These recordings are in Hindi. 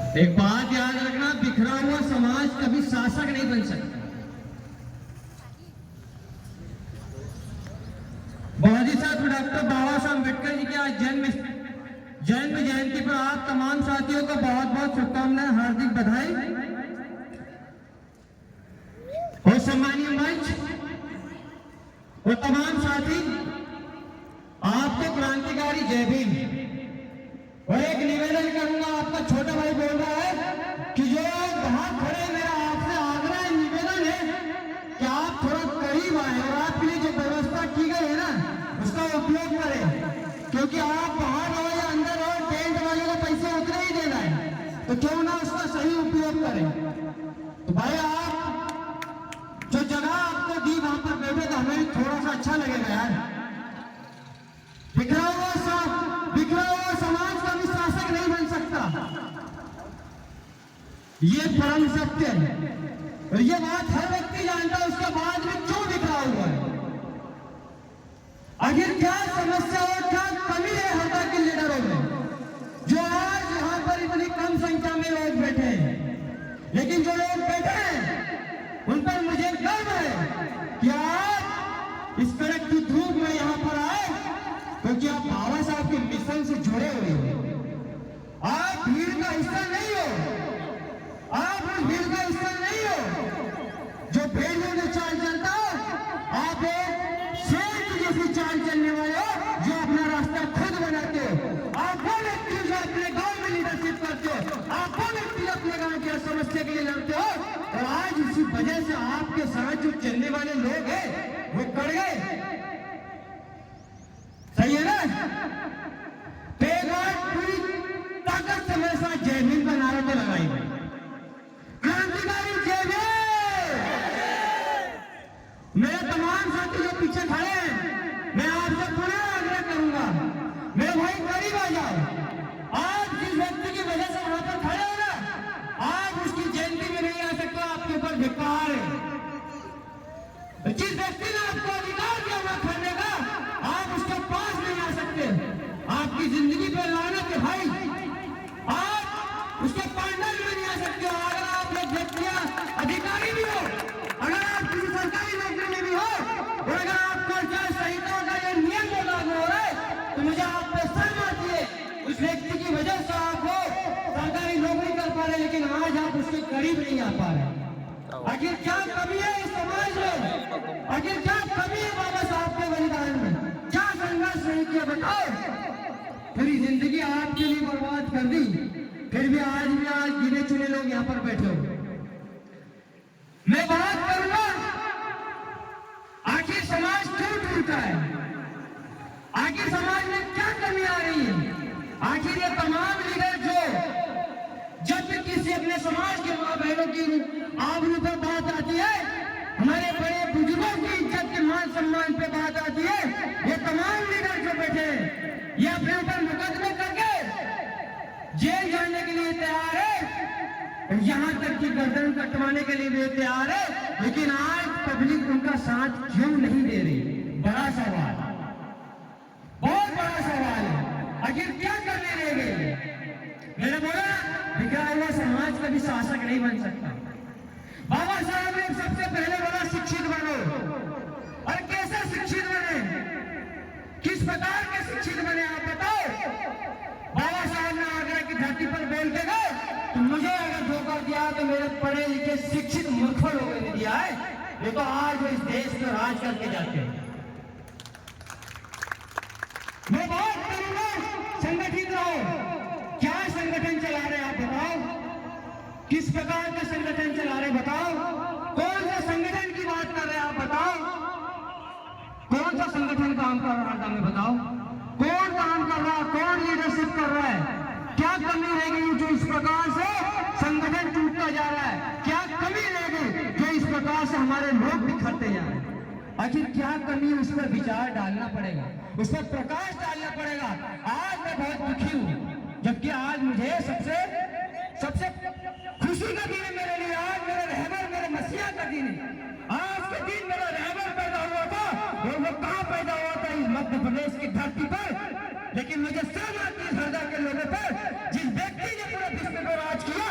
एक बात याद रखना, बिखरा हुआ समाज कभी शासक नहीं बन सकता। बहुत साथ डॉक्टर बाबा साहब अम्बेडकर जी के आज जन्म जयंती पर आप तमाम साथियों को बहुत बहुत शुभकामनाएं, हार्दिक बधाई। और सम्मानीय मंच और तमाम साथी, आपको क्रांतिकारी जय भीम। और एक निवेदन करूंगा, आपका छोटा भाई बोल रहा है कि जो वहां खड़े, मेरा आपसे आग्रह निवेदन है कि आप थोड़ा करीब आए और आपके लिए जो व्यवस्था की गई है ना उसका उपयोग करें, क्योंकि आप बाहर रहो या अंदर रहो, टेंट वाले को पैसे उतने ही देना है, तो क्यों ना उसका सही उपयोग करें। तो भाई आप जो जगह आपको दी वहां पर बैठे तो हमें थोड़ा सा अच्छा लगेगा यार। बिखरा हुआ समाज का भी शासक नहीं बन सकता, ये परम सत्य है और ये बात हर व्यक्ति जानता है। उसके बाद भी क्यों बिखरा हुआ है? आखिर क्या समस्या और क्या कमी है हटा के लीडरों में, जो आज यहाँ पर इतनी कम संख्या में लोग बैठे हैं। लेकिन जो लोग बैठे हैं उन पर मुझे गर्व है कि आप इस कड़क की धूप में यहाँ पर आए, क्योंकि आप बाबा साहब के मिशन से जुड़े हुए हो। आप भीड़ का हिस्सा नहीं हो, आप उस भीड़ का हिस्सा नहीं हो जो भेड़ियों में चाल चलता हो। आप एक शेर की जैसी चाल चलने वाले हो, जो अपना रास्ता खुद बनाते हो। आप वो व्यक्ति जो अपने गांव में लीडरशिप करते हो, आप वो व्यक्ति अपने गांव की समस्या के लिए लड़ते हो। और आज इसी वजह से आपके साथ जो चलने वाले लोग हैं वो कड़ गए। सही है ना? पूरी ताकत से मेरे साथ जय भीम का नारा तो लगाई गई, क्रांतिकारी जय भीम। मेरे तमाम साथी जो पीछे खड़े हैं, मैं आपसे पुनः आग्रह करूंगा, मेरे भाई करीब आ जाओ। आज जिस व्यक्ति की वजह से वहां पर खड़े हो ना, आज उसकी जयंती में नहीं आ सकता, आपके ऊपर धिक्कार है। जिस व्यक्ति ने आपको अधिकार दिया वहां खड़ने का, आप उसके पास नहीं आ सकते। आपकी जिंदगी पे लानत है भाई, आप उसके पांडल में नहीं आ सकते। अगर आप एक व्यक्तियां अधिकारी भी हो, अगर आप किसी सरकारी नौकरी में भी हो, और अगर आपको संहिता का ये नियम लागू हो रहा है, तो मुझे आप पे शर्म आती है। उस व्यक्ति की वजह से आप वो सरकारी नौकरी कर पा रहे, लेकिन आज आप उसके करीब नहीं आ पा रहे। आखिर क्या कमी है इस समाज में? आखिर क्या कमी है बाबा साहब के बलिदान में? क्या संघर्ष नहीं किया बताओ? पूरी जिंदगी आपके लिए बर्बाद कर दी, फिर भी आज गिने चुने लोग यहाँ पर बैठे हो। मैं बात करूंगा, आखिर समाज क्यों टूटा है? आखिर समाज में क्या कमी आ रही है? आखिर ये तमाम लीडर जो जब भी किसी अपने समाज के माँ बहनों की आबरू पर बात आती है, हमारे बड़े बुजुर्गों की इज्जत के मान सम्मान पे बात आती है, ये तमाम लीडर जो बैठे हैं ये अपने ऊपर मुकदमे करके जेल जाने के लिए तैयार है, यहां तक कि गर्दन कटवाने के लिए भी तैयार है। लेकिन आज पब्लिक उनका साथ क्यों नहीं दे रही? बड़ा सवाल, बहुत बड़ा सवाल है। आखिर क्या करने रह गए? मैंने बोला बिखरा हुआ समाज कभी शासक नहीं बन सकता। बाबा साहब ने सबसे पहले बोला शिक्षित बनो। और कैसे शिक्षित बने, किस प्रकार के शिक्षित बने आप बताओ? बाबा साहब ने आगरा की धरती पर बोल के गए, तो मुझे अगर धोखा दिया तो मेरे पढ़े लिखे शिक्षित मूर्खों लोगों ने दिया है, ये तो आज वो इस देश को राज करके जाते हैं। मैं बात करूंगा संगठित रहो। क्या संगठन चला रहे आप बताओ? किस प्रकार के संगठन चला रहे बताओ? कौन सा संगठन की बात कर रहे हैं आप बताओ? कौन सा संगठन काम कर रहा है हमें बताओ? कौन काम कर रहा है? कौन लीडरशिप कर रहा है? क्या कमी रह गई जो इस प्रकार से संगठन टूटता जा रहा है? क्या कमी रह गई जो इस प्रकार से हमारे लोग बिखरते जा रहे हैं? आखिर क्या कमी, उस पर विचार डालना पड़ेगा, उस पर प्रकाश डालना पड़ेगा। आज मैं बहुत दुखी हूँ, जबकि आज मुझे सबसे खुशी का दिन है मेरे लिए। आज मेरा रहबर, मेरे मसीहा का दिन है। आज के दिन मेरा रहबर पैदा हुआ था, और वो कहाँ पैदा हुआ था? इस मध्य प्रदेश की धरती पर। लेकिन मुझे शर्म आती है हरदा के लोगों पर, जिस व्यक्ति ने पूरे विश्व को राज किया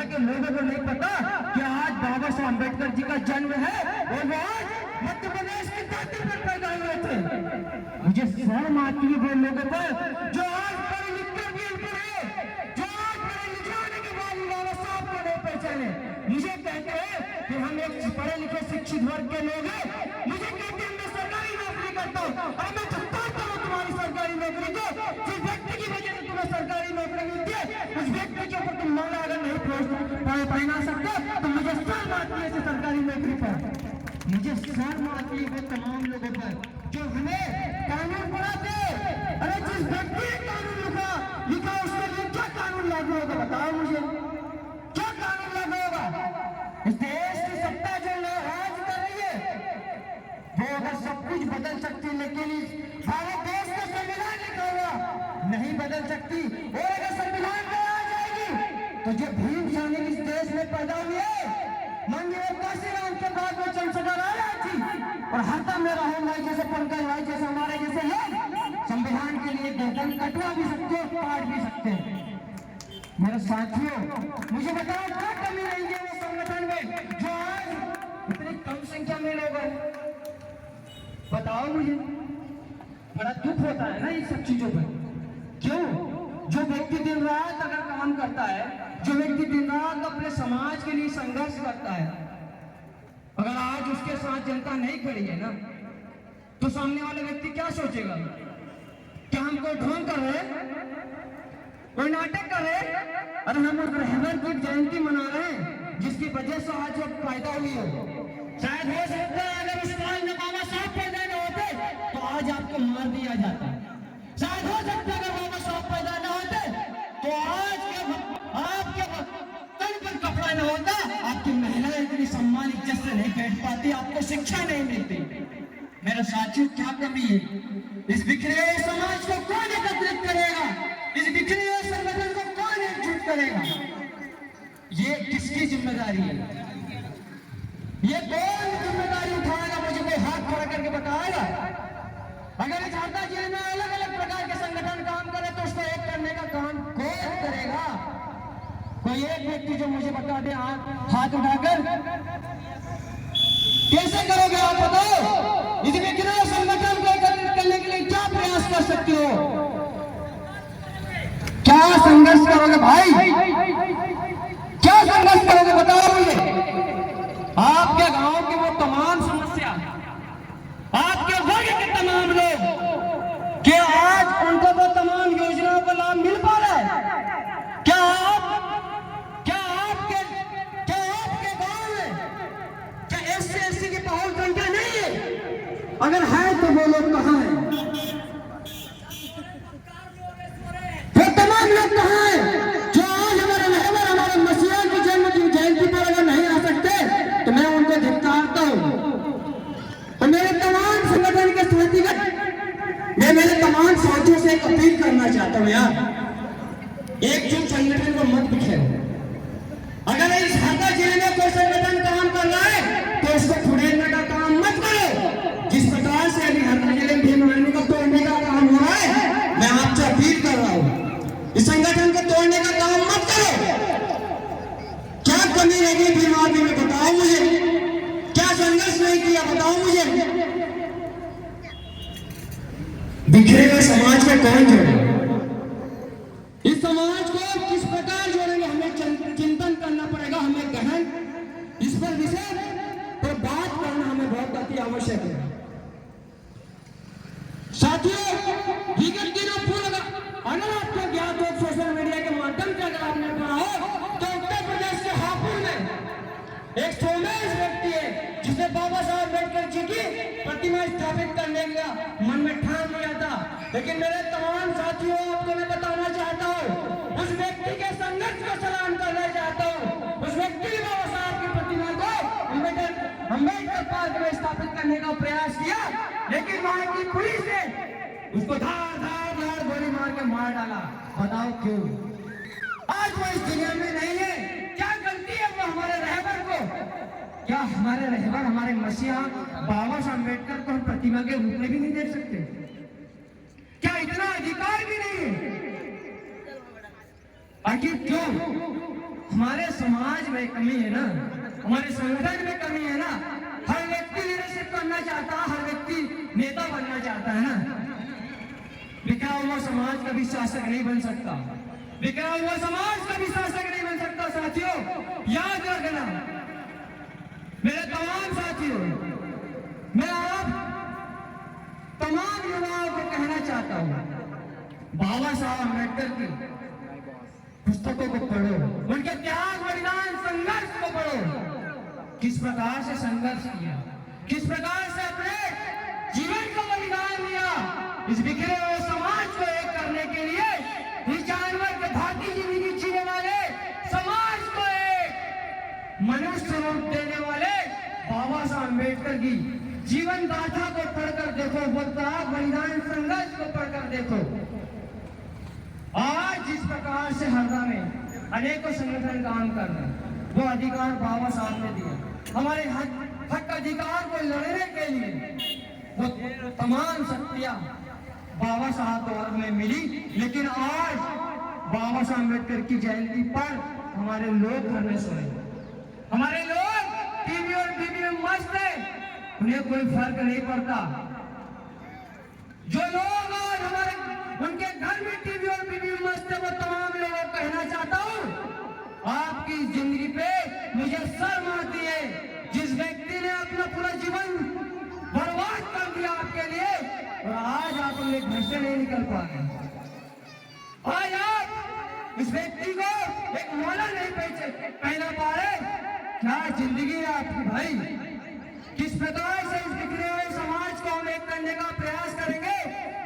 के लोगों को नहीं पता कि आज बाबा साहब अम्बेडकर जी का जन्म है और वो आज मध्य प्रदेश की धरती पर पैदा हुए थे। मुझे शर्म आती है वो लोगों पर जो आज पढ़े लिख कर भी अनपढ़ है, जो आज पढ़े लिखे होने के बाद बाबा साहब को नहीं पहचाने। मुझे कहते हैं कि हम एक पढ़े लिखे शिक्षित वर्ग के लोग हैं, मुझे कहते हैं मैं सरकारी नौकरी करता हूँ और मैं चुपता हूँ तुम्हारी सरकारी नौकरी को। जिस व्यक्ति की वजह से तुम्हें सरकारी नौकरी मिलती है उस व्यक्ति के ऊपर तुम माला अगर नहीं पहना सकते तो मुझे शर्म आती है सरकारी नौकरी पर। मुझे शर्म आती है वो तमाम लोगों पर जो हमें कानून पढ़ाते। अरे जिस व्यक्ति ने कानून लिखा उसके लिए क्या कानून लागू होगा बताओ मुझे, क्या कानून लागू होगा? इस देश की सत्ता जो राज कर रही है वो अगर सब कुछ बदल सकती लेकिन भारत देश का संविधान लिखा हुआ नहीं बदल सकती। और अगर संविधान में आ जाएगी तो जो भीम सैनिक इस देश में पैदा हुए काशीराम के बाद में चंद्रशेखर आजाद थी और हरदम में राहुल भाई जैसे पंकज भाई जैसे हमारे जैसे लोग संविधान के लिए गर्दन कटवा भी सकते हैं, काट भी सकते हैं। मेरे साथियों मुझे बताओ क्या कमी रही है वो संगठन में जो आज इतनी कम संख्या में लोग हैं? बताओ मुझे, बड़ा दुख होता है ना इन सब चीजों पर। क्यों? जो व्यक्ति दिन रात अगर काम करता है, जो व्यक्ति दिन रात अपने समाज के लिए संघर्ष करता है, अगर आज उसके साथ जनता नहीं खड़ी है ना तो सामने वाले व्यक्ति क्या सोचेगा? क्या हम कोई ढोंग कर रहे हैं, कोई नाटक कर रहे हैं? अरे हम उस रहबर की जयंती मना रहे हैं जिसकी वजह से आज वो पैदा हुई हो। शायद हो सकता है अगर उस काल में बाबा साहब पैदा न होते तो आज आपको मार दिया जाता। शायद हो सकता है अगर बाबा साहब पैदा न होते तो आज आपके तन पर कपड़ा न होता, आपकी महिलाएं इतनी सम्मान इज्जत से नहीं बैठ पाती, आपको शिक्षा नहीं मिलती। मेरे साथियों क्या कमी है? इस बिखरे हुए समाज को कौन एकत्रित करेगा? इस बिखरे हुए संगठन को कौन एकजुट करेगा? ये किसकी जिम्मेदारी है? ये कौन जिम्मेदारी उठाएगा? मुझे कोई हाथ खड़ा करके बताएगा? अगर इस हरदा जिले में अलग अलग प्रकार के संगठन काम करे तो उसको एक करने का काम कौन करेगा? कोई एक व्यक्ति जो मुझे बता दे हाथ उठाकर। कैसे करोगे आप बताओ? इसमें कितना संगठन को एकत्रित करने के लिए क्या प्रयास कर सकते हो? क्या संघर्ष करोगे भाई? क्या संघर्ष करोगे बताओ मुझे। आपके गांव की वो तमाम समस्या, आपके वर्ग के तमाम लोग, क्या आज उनको वो तमाम योजनाओं का लाभ मिल पा रहा है? क्या आपके गांव में क्या SC/ST की बहुत संख्या नहीं है? अगर है तो वो लोग कहाँ हैं? वो तमाम लोग कहाँ हैं जो आज हमारे मसीहा की जन्म की जयंती पर अगर नहीं आ सकते तो मैं उनको धिक्कारता हूँ। और मेरे तमाम संगठन के साथीगण, मैं मेरे तमाम साथियों से एक अपील करना चाहता हूँ यार, एकजुट संगठन को मत बिखेरो। अगर इस हरदा जिले में कोई संगठन काम कर रहा है तो उसको फुड़ेलने का काम मत करो। जिस प्रकार से अभी हरदा जिले में भीम को तोड़ने का काम हो रहा है, मैं आपसे अपील कर रहा हूँ इस संगठन को तोड़ने का काम मत करो। क्या कमी रही भीम आर्मी में बताओ मुझे, क्या संघर्ष नहीं किया बताओ मुझे। बिखरे हुए समाज में कौन जोड़े? इस समाज को किस प्रकार जोड़ेंगे हमें चिंतन करना पड़ेगा, हमें गहन इस पर विषय पर बात करना हमें बहुत अति आवश्यक है। साथियों विगत दिनों पूर्व अगर आपको ज्ञात हो सोशल मीडिया के माध्यम से अगर आपने पढ़ा हो तो उत्तर प्रदेश के हापुड़ में एक सोमेश व्यक्ति है जिसे बाबा साहब अम्बेडकर जी की प्रतिमा स्थापित करने का मन में ठान लिया था। लेकिन मेरे तमाम साथियों आपको मैं बताना चाहता हूँ, उस व्यक्ति के संघर्ष को सलाम करना चाहता हूँ। उस व्यक्ति ने बाबा साहब की प्रतिमा को अम्बेडकर पार्क में स्थापित करने का प्रयास किया, लेकिन वहां की पुलिस ने उसको धार गोली मार के मार डाला। बताओ क्यों? आज वो इस दुनिया में नहीं है। क्या गलती है वो हमारे रहबर को? क्या हमारे रहबर हमारे मसीहा बाबा साहब अम्बेडकर को हम प्रतिमा के रूप में भी नहीं देख सकते? क्या इतना अधिकार भी नहीं है? आखिर क्यों? हमारे समाज में कमी है ना, हमारे संगठन में कमी है ना। हर व्यक्ति लीडरशिप करना चाहता है, हर व्यक्ति नेता बनना चाहता है ना। बिखरा हुआ समाज कभी शासक नहीं बन सकता, बिखरा हुआ समाज कभी शासक नहीं बन सकता। साथियों याद रखना, मेरे तमाम साथियों, मैं आप तमाम युवाओं को कहना चाहता हूं, बाबा साहब अम्बेडकर की पुस्तकों को पढ़ो, उनके त्याग बलिदान संघर्ष को पढ़ो। किस प्रकार से संघर्ष किया, किस प्रकार से अपने जीवन को बलिदान दिया इस बिखरे हुए समाज को एक करने के लिए, इस जानवर के भांति जिंदगी जीने वाले समाज को एक मनुष्य रूप देने वाले बाबा साहब अम्बेडकर की जीवन गाथा को पढ़कर देखो, वो त्याग बलिदान संघर्ष को पढ़कर देखो। आज जिस प्रकार से हरदा में अनेकों संगठन काम कर रहे हैं, वो अधिकार बाबा साहब ने दिया। हमारे हक अधिकार को लड़ने के लिए वो तमाम शक्तियां बाबा साहब द्वारा हमें मिली। लेकिन आज बाबा साहब अम्बेडकर की जयंती पर हमारे लोग घर में सोए, हमारे लोग टीवी और बीवी में मस्त है, उन्हें कोई फर्क नहीं पड़ता। जो लोग आज हमारे उनके घर में टीवी और बीवी में मस्त है, वो तमाम लोगों को कहना चाहता हूँ, आपकी जिंदगी पे मुझे शर्म आती है। जिस व्यक्ति ने अपना पूरा जीवन बर्बाद कर दिया आपके लिए, और आज आप अपने घर से नहीं निकल पा रहे, आज आप इस व्यक्ति को एक माला नहीं पहना पा रहे, क्या जिंदगी है आपकी भाई? किस प्रकार से इस बिखरे हुए समाज को हम एक करने का प्रयास करेंगे?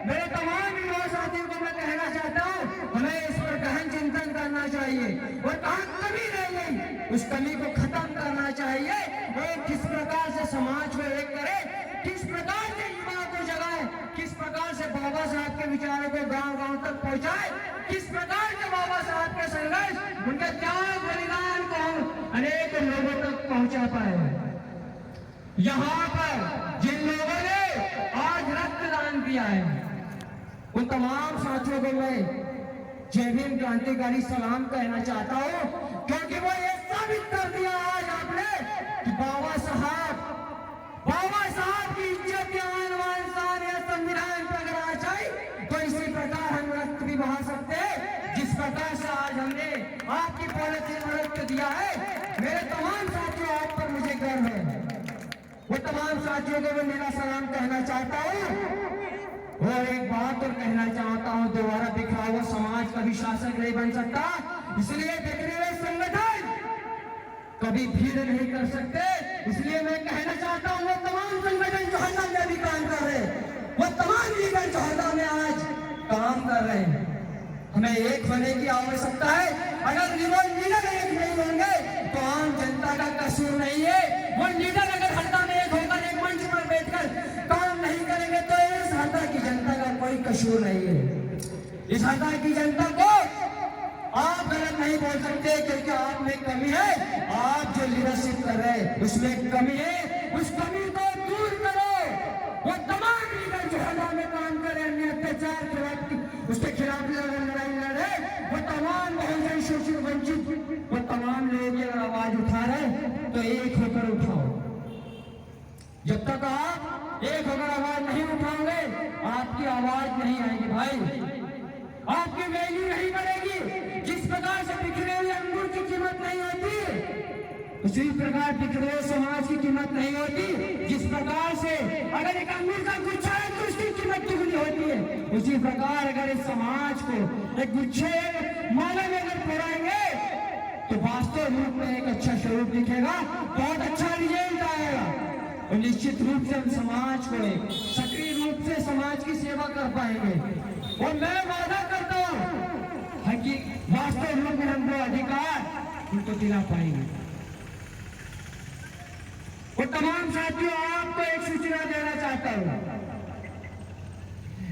मेरे तमाम युवा साथियों को मैं कहना चाहता हूँ, हमें इस पर गहन चिंतन करना चाहिए और कहाँ कमी रह गई उस कमी को खत्म करना चाहिए और किस प्रकार से समाज को एक करे, किस प्रकार से युवा को जगाए, किस प्रकार से बाबा साहब के विचारों को गांव-गांव तक पहुंचाए, किस प्रकार से बाबा साहब के संघर्ष, उनके त्याग बलिदान को हम अनेक लोगों तक पहुंचा पाए। यहाँ पर जिन लोगों ने आज रक्तदान किया है, उन तमाम साथियों को मैं जय भीम क्रांतिकारी सलाम कहना चाहता हूँ, क्योंकि वो ये साबित कर दिया आज आपने कि बाबा साहब की इज्जत या आन शान या संविधान पर अगर आ जाए तो इसी प्रकार हम रक्त भी बहा सकते हैं, जिस प्रकार से आज हमने आपकी पॉलिसी में रक्त दिया है। मेरे तमाम साथियों, आप पर मुझे गर्व है। वो तमाम साथियों को मैं मेरा सलाम कहना चाहता हूँ और एक बात और कहना चाहता हूँ, दोबारा बिखरा हुआ समाज कभी शासक नहीं बन सकता, इसलिए बिखरे हुए संगठन कभी भीड़ नहीं कर सकते। इसलिए मैं कहना चाहता हूँ, वो तमाम संगठन जो हरदा में भी काम कर रहे हैं, वो तमाम लीडर जो हरदा में आज काम कर रहे हैं, हमें एक होने की आवश्यकता है। अगर लीडर एक नहीं होंगे तो आम जनता का कसूर नहीं है। वो लीडर अगर हरदा में एक होकर एक मंच पर बैठकर काम नहीं करेंगे तो इस हरदा की जनता का कोई कसूर नहीं है। इस हरदा की जनता को आप गलत नहीं बोल सकते, क्योंकि आप में कमी है। आप जो लीडरशिप कर रहे हैं उसमें कमी है, उस कमी को दूर करो। वो तमाम लीडर जो हरदा में काम कर रहे हैं, अत्याचार खिलाफ उसके खिलाफ लड़ाई लड़े, वो तमाम बहुजन शोषित वंचित, वो तमाम लोग ये आवाज उठा रहे हैं, तो एक होकर उठाओ। जब तक आप एक होकर आवाज नहीं उठाओगे, आपकी आवाज नहीं आएगी भाई, आपकी वैल्यू नहीं बढ़ेगी। जिस प्रकार से बिखरे हुए अंगूर की कीमत नहीं होती, उसी प्रकार बिखरे हुए समाज की कीमत नहीं होती। जिस प्रकार से अगर एक अंगूर का गुच्छा है तो उसकी कीमत दुगनी होती है, उसी प्रकार अगर इस समाज को एक गुच्छे माला में अगर पढ़ाएंगे तो वास्तव रूप में एक अच्छा स्वरूप दिखेगा, बहुत अच्छा रिजल्ट आएगा और निश्चित रूप से हम समाज को एक सक्रिय रूप से समाज की सेवा कर पाएंगे। और मैं वादा करता हूं कि वास्तव रूप में हमको अधिकार उनको दिला पाएंगे। और तमाम साथियों, आपको एक सूचना देना चाहता हूं,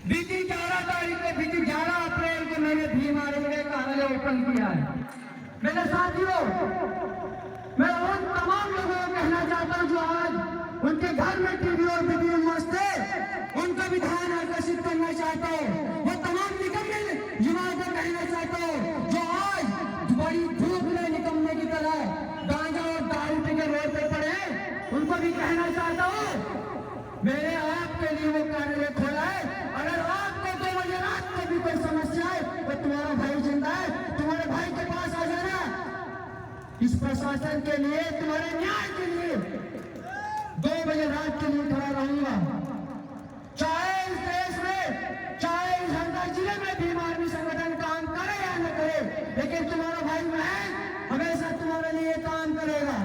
बीती 11 अप्रैल को मैंने भीम आर्मी कार्यालय ओपन किया है। मेरे साथियों, मैं उन तमाम लोगों को कहना चाहता हूं जो आज उनके घर में टीवी और वीडियो मस्त है, उनका भी ध्यान आकर्षित करना चाहता हूँ। वो तमाम निकम्मे युवाओं को कहना चाहता हूँ जो आज बड़ी धूप में निकम्मे इस प्रशासन के लिए, तुम्हारे न्याय के लिए 2 बजे रात के लिए खड़ा रहूंगा। चाहे इस देश में, चाहे इस हरदा जिले में भीम आर्मी संगठन काम करे या न करे, लेकिन तुम्हारा भाई बहन हमेशा तुम्हारे लिए काम करेगा।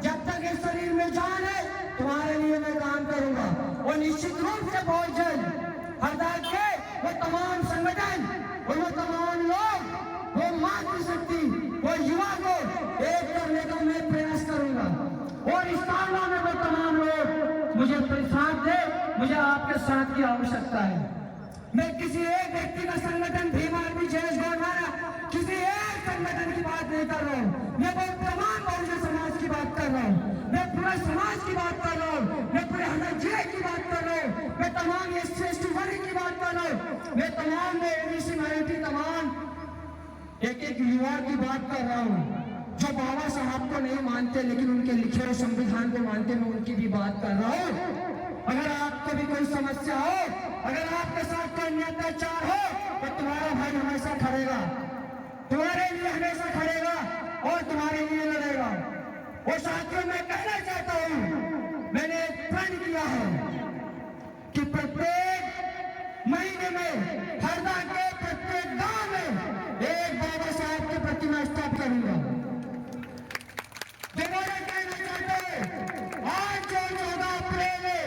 जब तक इस शरीर में जान है, तुम्हारे लिए मैं काम करूंगा। और निश्चित रूप से बहुत जल्द हरदा के वो तमाम संगठन और वो तमाम लोग, वो मातृशक्ति, वो युवा को एक करने का मैं प्रयास करूंगा। और इस तालना में वो तमाम लोग मुझे साथ दे, मुझे आपके साथ की आवश्यकता है। मैं किसी एक व्यक्ति का संगठन भीम आर्मी जयेश गौरवाना, किसी एक संगठन की बात नहीं कर रहा हूँ। मैं वो तमाम बहुजन समाज की बात कर रहा हूँ, मैं पूरे समाज की बात कर रहा हूँ, मैं पूरे हरदा जिले की बात कर रहा हूँ, मैं तमाम SC/ST वर्ग की बात कर रहा हूँ, मैं तमाम ABC माइनॉरिटी तमाम एक युवा की बात कर रहा हूँ जो बाबा साहब को नहीं मानते लेकिन उनके लिखे हुए संविधान को मानते। मैं उनकी भी बात कर रहा हूँ। अगर आपको भी कोई समस्या हो, अगर आपके साथ कोई अत्याचार हो, तो तुम्हारा भाई हमेशा खड़ेगा, तुम्हारे लिए हमेशा खड़ेगा और तुम्हारे लिए लड़ेगा। और साथियों, मैं कहना चाहता हूँ, मैंने एक प्रण किया है कि प्रत्येक महीने में हरदा के प्रत्येक गांव में एक बाबा साहब की प्रतिमा स्थापित करूंगा। दोबारा कहना चाहते हैं, आज जो 14 अप्रैल है,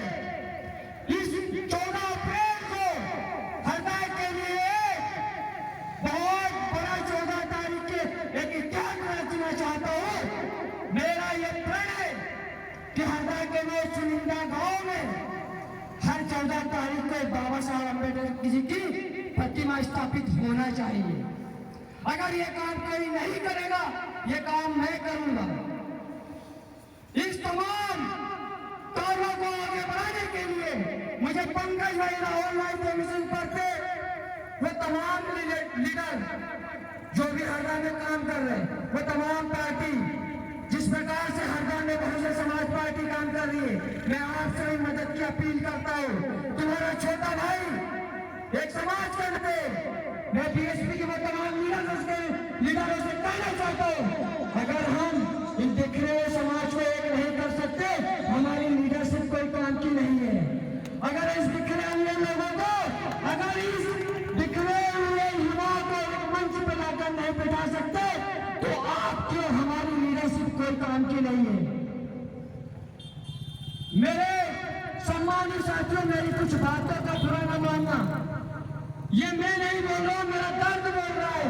इस 14 अप्रैल को हरदा के लिए बहुत बड़ा 14 तारीख के एक इतिहास रचना चाहता हूँ। मेरा ये प्रण है कि हरदा के वो चुनिंदा गांव में हर 14 तारीख को बाबा साहब अम्बेडकर जी की प्रतिमा स्थापित होना चाहिए। अगर ये काम कोई नहीं करेगा, ये काम मैं करूंगा। इस तमाम कार्यों को आगे बढ़ाने के लिए मुझे पंकज भाई ऑनलाइन कमीशन पढ़ते वो तमाम लीडर जो भी हरदा में काम कर रहे हैं, वो तमाम पार्टी जिस प्रकार से हरदा में बहुजन समाज पार्टी काम कर रही है, मैं आपसे मदद की अपील करता हूँ। तुम्हारा छोटा भाई एक समाज के नाते मैं BSP के वो तमाम लीडरों से कहना चाहता हूँ, अगर हम इन बिखरे हुए समाज को एक नहीं कर सकते, हमारी लीडरशिप कोई काम की नहीं है। अगर इस बिखरे हुए लोगों को, अगर इस बिखरे हुए युवा को एक मंच पर लाकर नहीं बैठा सकते, तो आपकी और हमारी लीडरशिप कोई काम की नहीं है। मेरे सम्मानित साथियों, मेरी कुछ बातों का बुरा न मानना, ये मैं नहीं बोल रहा हूं, मेरा दर्द बोल रहा है,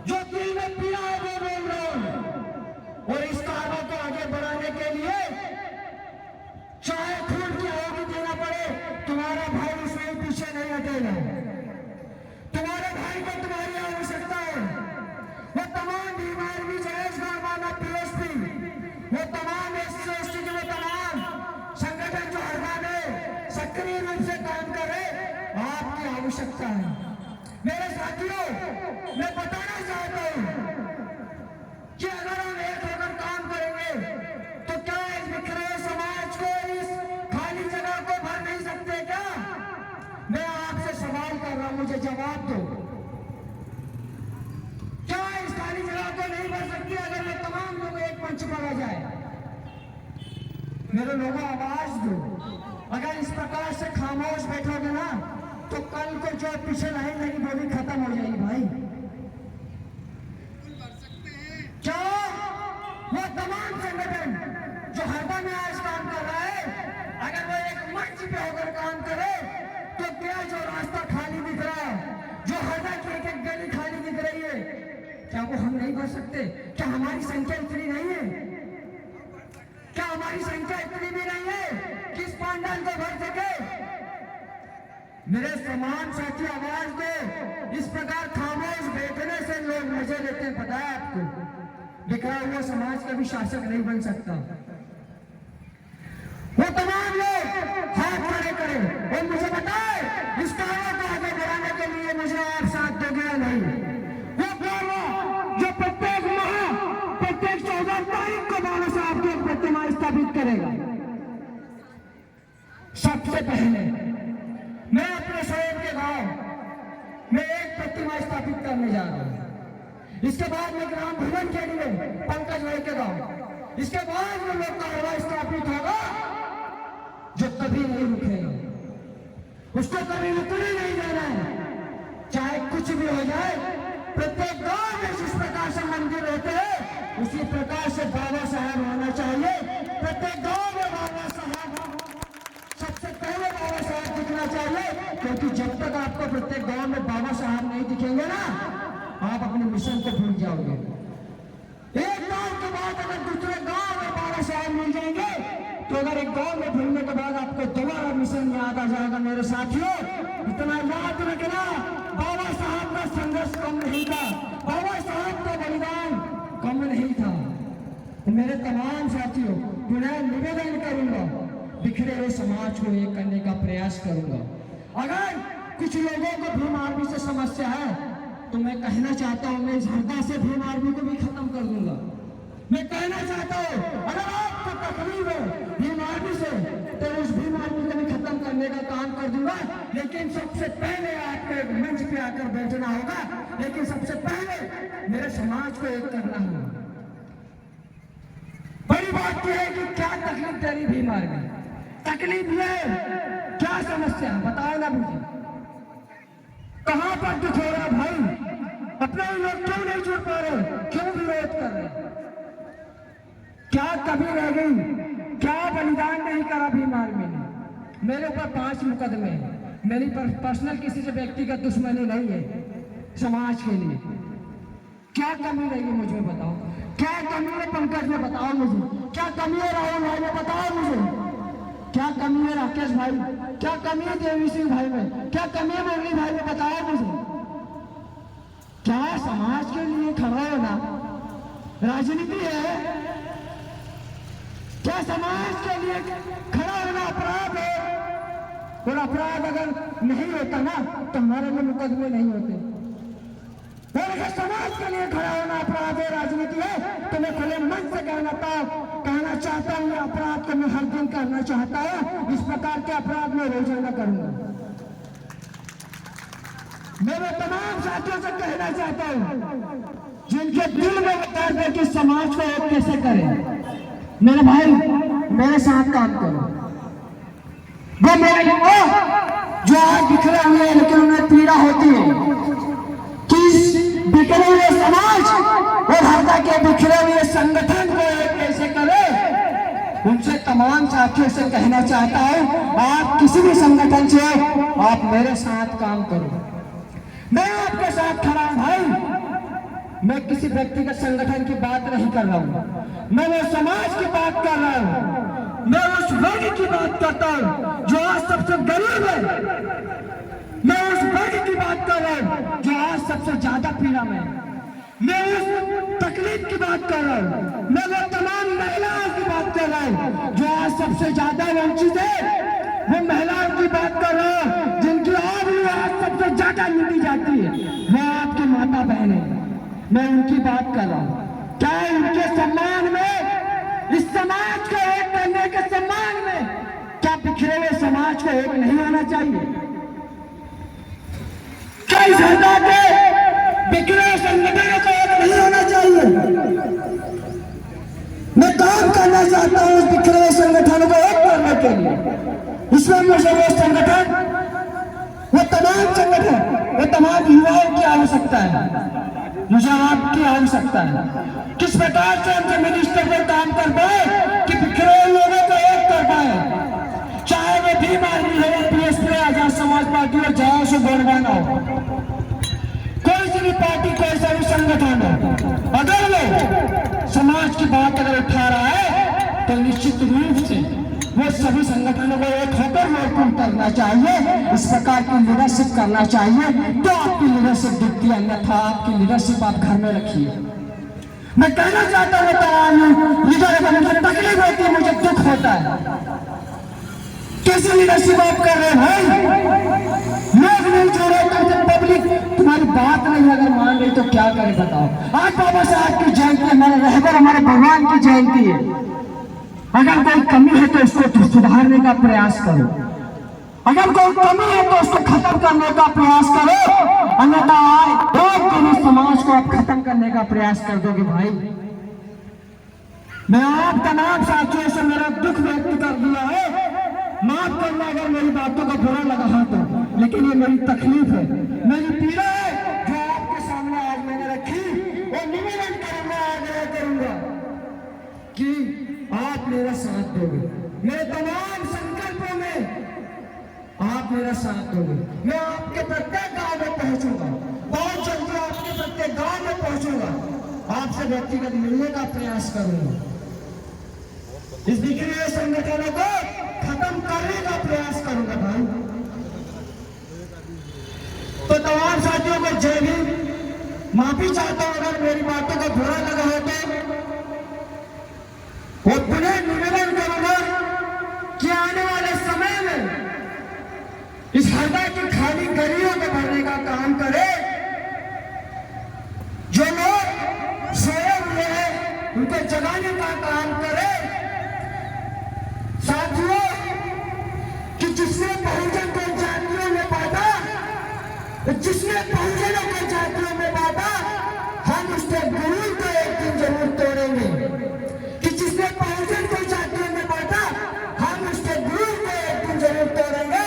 जो दिल में पीड़ा है वो बोल रहा हूं। और इस कार्य को आगे बढ़ाने के लिए चाहे खून की आहुति देना पड़े, तुम्हारा भाई उसमें पीछे नहीं हटेगा। तुम्हारे भाई को तुम्हारी आवश्यकता है। वो तमाम भीम आर्मी जयेश गौरवाना BSP, वो तमाम SC/ST के वो तमाम संगठन जो हरदा में सक्रिय रूप से काम करे, आपकी आवश्यकता है। मेरे साथियों, मैं बताना चाहता हूं कि अगर हम एक होकर काम करेंगे तो क्या इस बिखरे समाज को, इस खाली जगह को भर नहीं सकते क्या? मैं आपसे सवाल कर रहा हूं, मुझे जवाब दो। क्या इस खाली जगह को नहीं भर सकती अगर ये तमाम लोग एक मंच पर आ जाए? मेरे लोगों, आवाज दो। अगर इस प्रकार से खामोश बैठोगे ना, तो कल को जो पीछे लाइन लगी वो भी खत्म हो जाएगी भाई। क्या वो तमाम संगठन जो हरदा में आज काम कर रहा है, अगर वो एक मंच पे होकर काम करे, तो क्या जो रास्ता खाली दिख रहा है, जो हरदा की एक गली खाली दिख रही है, क्या वो हम नहीं भर सकते? क्या हमारी संख्या इतनी नहीं है? क्या हमारी संख्या इतनी भी नहीं है कि इस पंडाल को भर सके? मेरे समान साथी, आवाज दो। इस प्रकार खामोश बैठने से लोग मजे लेते हैं, पता है आपको? बिखरा हुआ समाज का भी शासक नहीं बन सकता। वो तमाम लोग हाथ खड़े करें और मुझे बताए इस कार्य को आगे बढ़ाने के लिए मुझे आप साथ दोगे या नहीं? वो कार्य जो प्रत्येक 14 तारीख को बाबा साहब की प्रतिमा स्थापित करेगा, सबसे पहले मैं अपने स्वयं के गांव में एक प्रतिमा स्थापित करने जा रहा हूं। इसके बाद में ग्राम भवन के लिए पंकज भाई के गाँव, इसके बाद में लोग कार्रवाई स्थापित होगा जो कभी नहीं रुकेगा, उसको कभी रुकने नहीं देना है, चाहे कुछ भी हो जाए। प्रत्येक गांव में जिस प्रकार से मंदिर होते हैं उसी प्रकार से बाबा साहब होना चाहिए। प्रत्येक गांव में बाबा साहब सबसे पहले बाबा साहब दिखना चाहिए, क्योंकि जब तक आपको प्रत्येक गांव में बाबा साहब नहीं दिखेंगे ना, आप अपने मिशन को भूल जाओगे। एक गांव के बाद अगर दूसरे गांव में बाबा साहब मिल जाएंगे तो अगर एक गांव में भूलने के बाद आपको दोबारा मिशन याद आ जाएगा। मेरे साथियों, इतना याद रखना, बाबा साहब का संघर्ष कम नहीं था, बाबा साहब का बलिदान कम नहीं था। मेरे तमाम साथियों, पुनः निवेदन करूंगा, बिखरे हुए समाज को एक करने का प्रयास करूंगा। अगर कुछ लोगों को भीम आर्मी से समस्या है तो मैं कहना चाहता हूं, मैं इस हृदय से भीम आर्मी को भी खत्म कर दूंगा। मैं कहना चाहता हूं, अगर आपको तकलीफ है भीम आर्मी से तो उस भीम आर्मी को भी खत्म करने का काम कर दूंगा। लेकिन सबसे पहले आपके मंच पे आकर बैठना होगा, लेकिन सबसे पहले मेरे समाज को एक करना होगा। बड़ी बात यह है कि क्या तकलीफ दे रही भीम आर्मी, तकलीफ ये क्या समस्या है बताओ ना मुझे, कहां पर दुख हो रहा भाई? अपने लोग क्यों नहीं जुड़ पा रहे, क्यों विरोध कर रहे? क्या कमी रह गई, क्या बलिदान नहीं करा भीम आर्मी ने? मेरे ऊपर 5 मुकदमे, मेरी पर्सनल किसी से व्यक्तिगत दुश्मनी नहीं है, समाज के लिए क्या कमी रही है मुझे बताओ, क्या कमी है पंकज में बताओ मुझे, क्या कमी है राहुल भाई में बताओ मुझे, क्या कमी है राकेश भाई, क्या कमी है देवी सिंह भाई में, क्या कमी है मुरली भाई में बताओ मुझे। क्या समाज के लिए खड़ा होना राजनीति है? क्या समाज के लिए खड़ा होना अपराध है? और अपराध अगर नहीं होता ना तो हमारे में मुकदमे नहीं होते। और अगर समाज के लिए खड़ा होना अपराध है, राजनीति है, तो मैं खुले मन से कहना चाहता हूँ, अपराध को मैं हर दिन करना चाहता हूँ। इस प्रकार के अपराध में रोजाना करूंगा। मेरे तमाम साथियों से कहना चाहता हूँ जिनके दिल में दर्द है कि समाज को एक कैसे करें, मेरे भाई मेरे साथ काम करो। वो मेरे युवा जो आज बिखरे हुए हैं लेकिन उन्हें पीड़ा होती है कि बिखरे हुए समाज और हरदा के बिखरे हुए संगठन को एक कैसे करे, उनसे तमाम साथियों से कहना चाहता हूं, आप किसी भी संगठन से आप मेरे साथ काम करो, मैं आपके साथ खड़ा हूं भाई। मैं किसी व्यक्तिगत संगठन की बात नहीं कर रहा हूं, मैं वो समाज की बात कर रहा हूं, मैं उस वर्ग की बात करता हूं जो आज सबसे गरीब है, मैं उस वर्ग की बात कर रहा हूं जो आज सबसे ज्यादा पीड़ा में है, मैं उस तकलीफ की बात कर रहा हूं, मैं वो तमाम महिलाओं की बात कर रहा हूं जो आज सबसे ज्यादा वंचित है, वो महिलाओं की बात कर रहा हूं जिनकी आबरू आज सबसे ज्यादा लूटी जाती है, वो आपकी माता बहन है, मैं उनकी बात कर रहा हूं। क्या उनके सम्मान में, इस समाज को एक करने के सम्मान में, क्या बिखरे हुए समाज को एक नहीं होना चाहिए? क्या इस हरदा के बिखरे हुए संगठनों को एक नहीं होना चाहिए? मैं काम करना चाहता हूं उस बिखरे हुए संगठनों को एक करने के लिए। इसमें मुझे वो संगठन, वो तमाम संगठन, वो तमाम युवाओं की आवश्यकता है, मुझे आपकी आवश्यकता है। किस प्रकार से हम मिनिस्टर पर काम कर पाए कि बिखरे लोगों को एक कर पाए, चाहे वो भीम आर्मी हो, पीएसपी, आजाद समाज पार्टी और जहाँ से गौरवाना हो, कोई सी भी पार्टी, कोई सा भी संगठन हो, अगर वो समाज की बात अगर उठा रहा है तो निश्चित रूप से वो सभी संगठनों को एक होकर वर्कआउट करना चाहिए, इस प्रकार की लीडरशिप करना चाहिए, तो आपकी लीडरशिप दिखती है, अन्यथा आपकी लीडरशिप आप घर में रखिए। मैं कहना चाहता हूँ तमाम लीडर को मुझे तकलीफ होती है, मुझे दुख होता है, कैसी लीडरशिप आप कर रहे हैं भाई? लोग नहीं जोड़े तो पब्लिक तुम्हारी बात नहीं अगर मान रही तो क्या करे बताओ। आज बाबा साहब की जयंती, हमारे रहबर हमारे भगवान की जयंती है, अगर कोई कमी है तो उसको सुधारने का प्रयास करो, अगर कोई कमी है तो उसको खत्म करने का प्रयास करो, अन्यथा आए 2 दिन समाज को आप खत्म कर करने का प्रयास कर दोगे भाई? मैं आप तमाम साथियों से मेरा दुख व्यक्त कर दिया है, माफ करना अगर मेरी बातों का बुरा लगा है तो, लेकिन ये मेरी तकलीफ है, मेरी पीड़ा है जो आपके सामने आज मैंने रखी। और निवेदन करूंगा, आग्रह करूंगा कि आप मेरा साथ दोगे, मेरे तमाम संकल्पों में आप मेरा साथ दोगे। मैं आपके प्रत्येक गांव में पहुंचूंगा, बहुत जल्दी आपके प्रत्येक गांव में पहुंचूंगा, आपसे व्यक्तिगत मिलने का प्रयास करूंगा, इस बिखरे संगठनों को खत्म करने का प्रयास करूंगा भाई। तो तमाम साथियों को जय भीम। माफी चाहता हूं अगर मेरी बातों का बुरा लगा हो तो। और पुनः निवेदन करूंगा कि आने वाले समय में इस हृदय की खाली गलियों को भरने का काम करे। जो लोग सोए हुए हैं उनको जगाने का काम करे। साथियों, कि जिसने बहुजन को जातियों में बांटा, जिसने बहुजनों को जातियों में बांटा, हम उसके गुरूर को एक दिन जरूर तोड़ेंगे। कि जिसने बहुजन को जातियों में बांटा, हम उसके गुरूर को एक दिन जरूर तोड़ेंगे।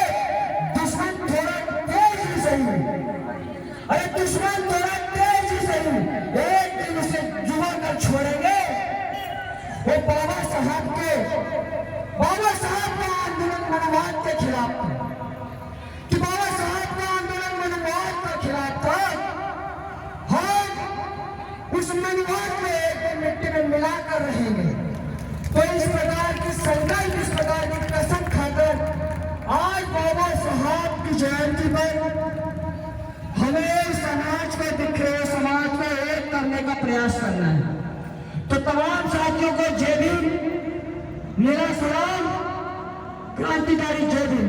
दुश्मन थोड़ा तेज ही सही, अरे दुश्मन थोड़ा तेज ही सही, एक दिन उसे जुआ कर छोड़ेंगे। वो बाबा साहब का आंदोलन मनुवाद के खिलाफ था, कि बाबा साहब का आंदोलन मनुवाद के खिलाफ था। हम उस मनुवाद में एक मिट्टी में मिलाकर रहेंगे। तो इस प्रकार की संकल्प, इस प्रकार की कसम खाकर आज बाबा साहब की जयंती पर हमें समाज को बिखरे समाज को एक करने का प्रयास करना है। तो तमाम साथियों को जय भीम, मेरा सलाम, क्रांतिकारी जय भीम।